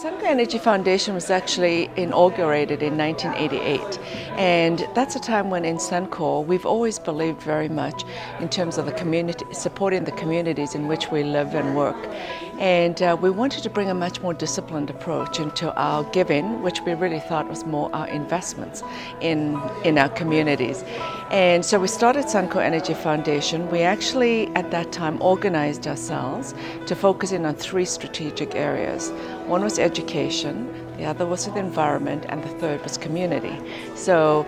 Suncor Energy Foundation was actually inaugurated in 1988, and that's a time when in Suncor we've always believed very much in terms of the community, supporting the communities in which we live and work. And we wanted to bring a much more disciplined approach into our giving, which we really thought was more our investments in our communities. And so we started Suncor Energy Foundation. We actually at that time organized ourselves to focus in on three strategic areas. One was education, the other was the environment, and the third was community. So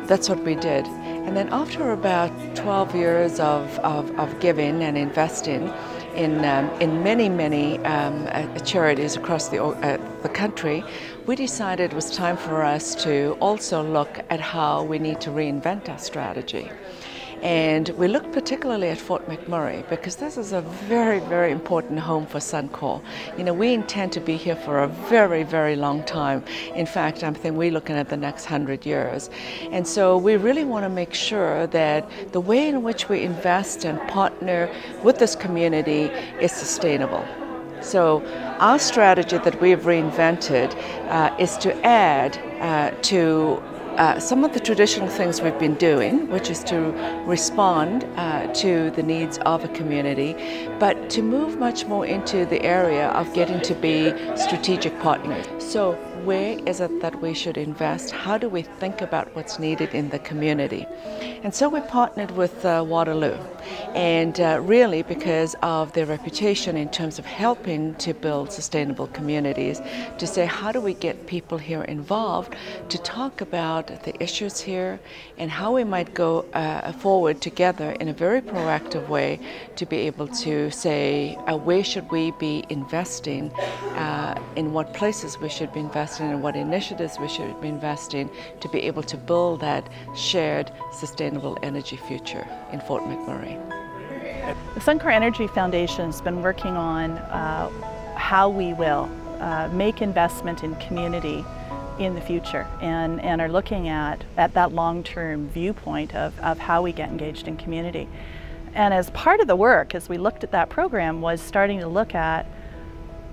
that's what we did. And then after about 12 years of giving and investing in many charities across the country, we decided it was time for us to also look at how we need to reinvent our strategy. And we looked particularly at Fort McMurray because this is a very important home for Suncor. You know, we intend to be here for a very long time. In fact, I think we're looking at the next 100 years. And so we really want to make sure that the way in which we invest and partner with this community is sustainable. So our strategy that we've reinvented is to add to some of the traditional things we've been doing, which is to respond to the needs of a community, but to move much more into the area of getting to be strategic partners. So where is it that we should invest? How do we think about what's needed in the community? And so we partnered with Waterloo, and really because of their reputation in terms of helping to build sustainable communities, to say how do we get people here involved to talk about the issues here and how we might go forward together in a very proactive way to be able to say where should we be investing, in what places we should be investing, and what initiatives we should be investing to be able to build that shared sustainable energy future in Fort McMurray. The Suncor Energy Foundation has been working on how we will make investment in community in the future and are looking at that long-term viewpoint of how we get engaged in community. And as part of the work, as we looked at that program, was starting to look at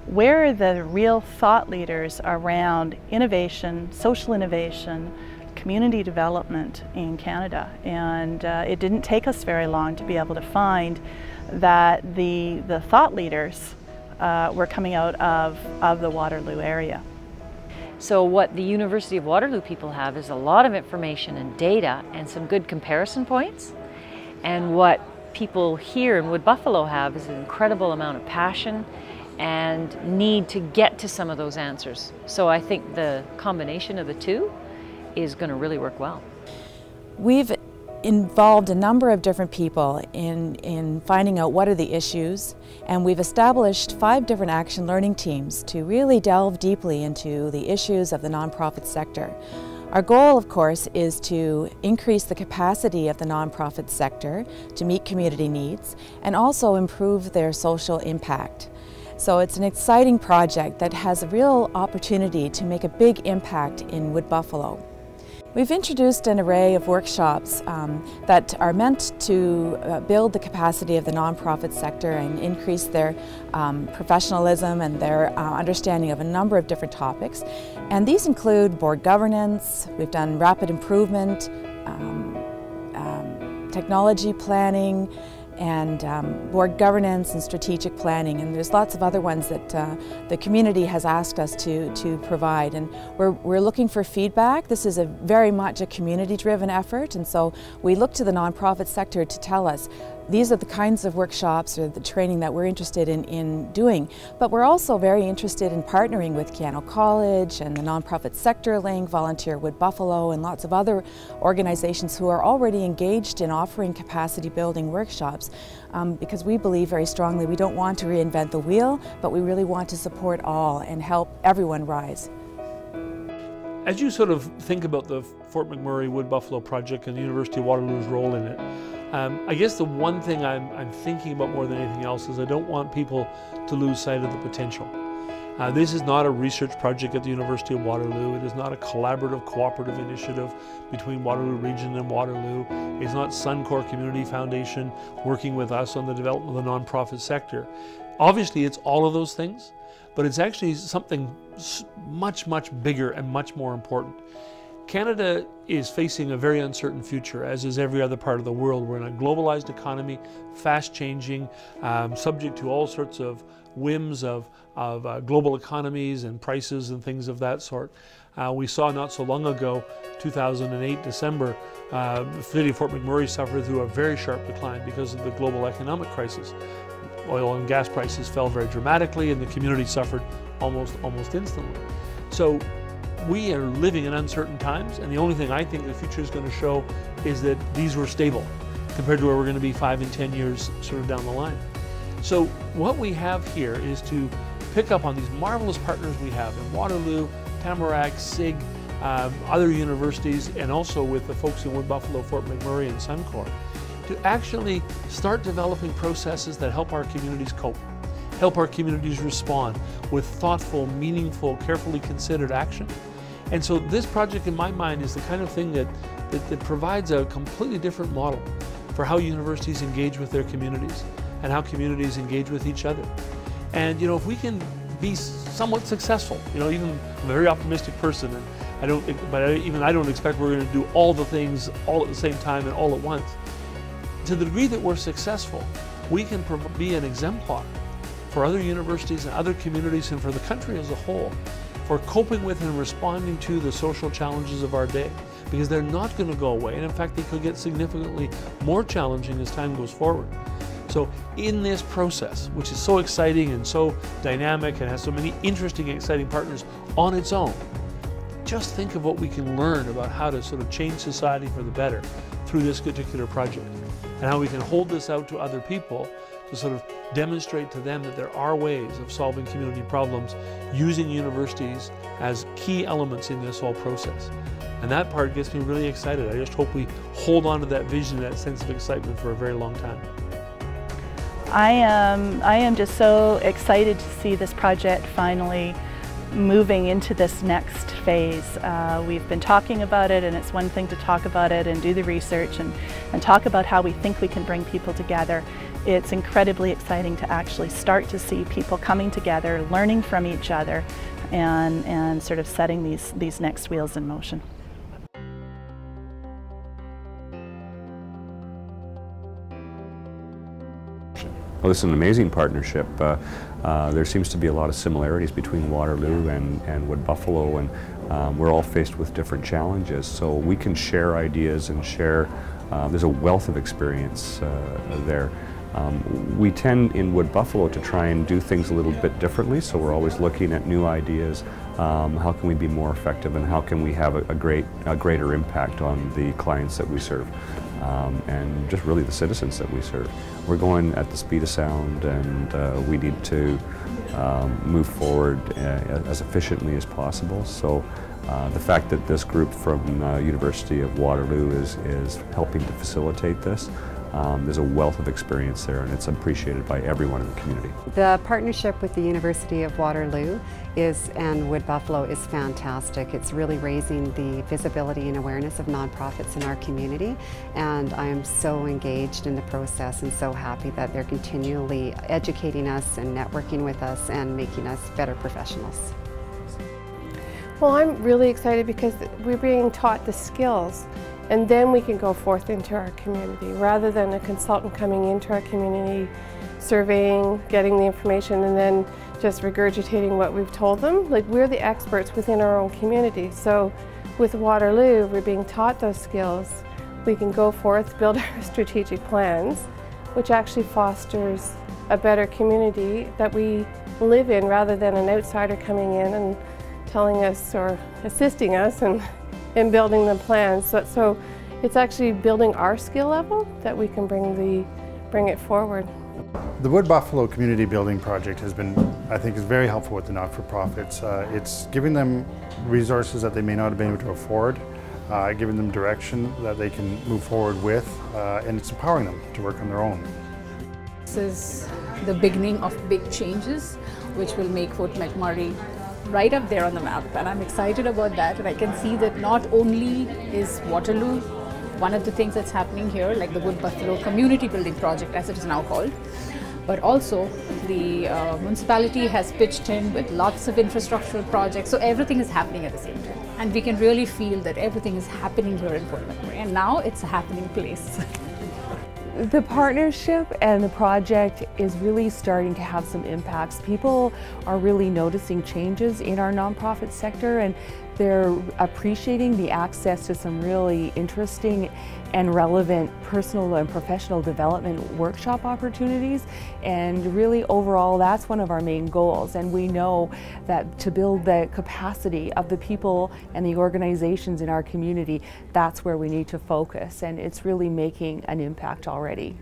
where are the real thought leaders around innovation, social innovation, community development in Canada. And it didn't take us very long to be able to find that the thought leaders were coming out of the Waterloo area. So what the University of Waterloo people have is a lot of information and data and some good comparison points. And what people here in Wood Buffalo have is an incredible amount of passion and need to get to some of those answers. So I think the combination of the two is going to really work well. We've involved a number of different people in finding out what are the issues, and we've established 5 different action learning teams to really delve deeply into the issues of the nonprofit sector. Our goal, of course, is to increase the capacity of the nonprofit sector to meet community needs and also improve their social impact. So it's an exciting project that has a real opportunity to make a big impact in Wood Buffalo. We've introduced an array of workshops that are meant to build the capacity of the nonprofit sector and increase their professionalism and their understanding of a number of different topics. And these include board governance, we've done rapid improvement, technology planning, and board governance and strategic planning, and there's lots of other ones that the community has asked us to provide, and we're looking for feedback. This is very much a community-driven effort, and so we look to the nonprofit sector to tell us these are the kinds of workshops or the training that we're interested in doing. But we're also very interested in partnering with Keano College and the Nonprofit Sector Link, Volunteer Wood Buffalo, and lots of other organizations who are already engaged in offering capacity building workshops, because we believe very strongly we don't want to reinvent the wheel, but we really want to support all and help everyone rise. As you sort of think about the Fort McMurray Wood Buffalo project and the University of Waterloo's role in it, I guess the one thing I'm thinking about more than anything else is I don't want people to lose sight of the potential. This is not a research project at the University of Waterloo. It is not a collaborative, cooperative initiative between Waterloo Region and Waterloo. It's not Suncor Community Foundation working with us on the development of the nonprofit sector. Obviously, it's all of those things, but it's actually something much, much bigger and much more important. Canada is facing a very uncertain future, as is every other part of the world. We're in a globalized economy, fast changing, subject to all sorts of whims of global economies and prices and things of that sort. We saw not so long ago, 2008 December, the city of Fort McMurray suffered through a very sharp decline because of the global economic crisis. Oil and gas prices fell very dramatically and the community suffered almost instantly. So we are living in uncertain times, and the only thing I think the future is going to show is that these were stable compared to where we're going to be 5 and 10 years sort of down the line. So what we have here is to pick up on these marvelous partners we have in Waterloo, Tamarack, SIG, other universities, and also with the folks in Wood Buffalo, Fort McMurray, and Suncor, to actually start developing processes that help our communities cope, help our communities respond with thoughtful, meaningful, carefully considered action. And so this project, in my mind, is the kind of thing that provides a completely different model for how universities engage with their communities and how communities engage with each other. And if we can be somewhat successful, even I'm a very optimistic person, and I don't expect we're going to do all the things all at the same time and all at once. To the degree that we're successful, we can be an exemplar for other universities and other communities and for the country as a whole, for coping with and responding to the social challenges of our day, because they're not going to go away, and in fact they could get significantly more challenging as time goes forward. So in this process, which is so exciting and so dynamic and has so many interesting, exciting partners on its own, just think of what we can learn about how to sort of change society for the better through this particular project, and how we can hold this out to other people to sort of demonstrate to them that there are ways of solving community problems using universities as key elements in this whole process. And that part gets me really excited. I just hope we hold on to that vision, that sense of excitement for a very long time. I am just so excited to see this project finally moving into this next phase. We've been talking about it, and it's one thing to talk about it and do the research and talk about how we think we can bring people together. It's incredibly exciting to actually start to see people coming together, learning from each other, and sort of setting these next wheels in motion. Well, this is an amazing partnership. There seems to be a lot of similarities between Waterloo and Wood Buffalo, and we're all faced with different challenges. So we can share ideas and share, there's a wealth of experience there. We tend in Wood Buffalo to try and do things a little bit differently, so we're always looking at new ideas. How can we be more effective, and how can we have a greater impact on the clients that we serve, and just really the citizens that we serve. We're going at the speed of sound, and we need to move forward as efficiently as possible. So the fact that this group from University of Waterloo is helping to facilitate this, there's a wealth of experience there, and it's appreciated by everyone in the community. The partnership with the University of Waterloo and Wood Buffalo is fantastic. It's really raising the visibility and awareness of nonprofits in our community, and I am so engaged in the process and so happy that they're continually educating us and networking with us and making us better professionals. Well, I'm really excited because we're being taught the skills, and then we can go forth into our community rather than a consultant coming into our community, surveying, getting the information, and then just regurgitating what we've told them. Like, we're the experts within our own community. So with Waterloo, we're being taught those skills. We can go forth, build our strategic plans, which actually fosters a better community that we live in rather than an outsider coming in and telling us or assisting us in building the plans. So it's actually building our skill level that we can bring it forward. The Wood Buffalo Community Building Project has been, I think, is very helpful with the not-for-profits. It's giving them resources that they may not have been able to afford, giving them direction that they can move forward with, and it's empowering them to work on their own. This is the beginning of big changes, which will make Fort McMurray right up there on the map, and I'm excited about that. And I can see that not only is Waterloo one of the things that's happening here, like the Wood Buffalo Community Building Project, as it is now called, but also the municipality has pitched in with lots of infrastructural projects, so everything is happening at the same time. And we can really feel that everything is happening here in Fort McMurray, and now it's a happening place. The partnership and the project is really starting to have some impacts. People are really noticing changes in our nonprofit sector, and they're appreciating the access to some really interesting and relevant personal and professional development workshop opportunities. And really overall, that's one of our main goals. And we know that to build the capacity of the people and the organizations in our community, that's where we need to focus. And it's really making an impact already.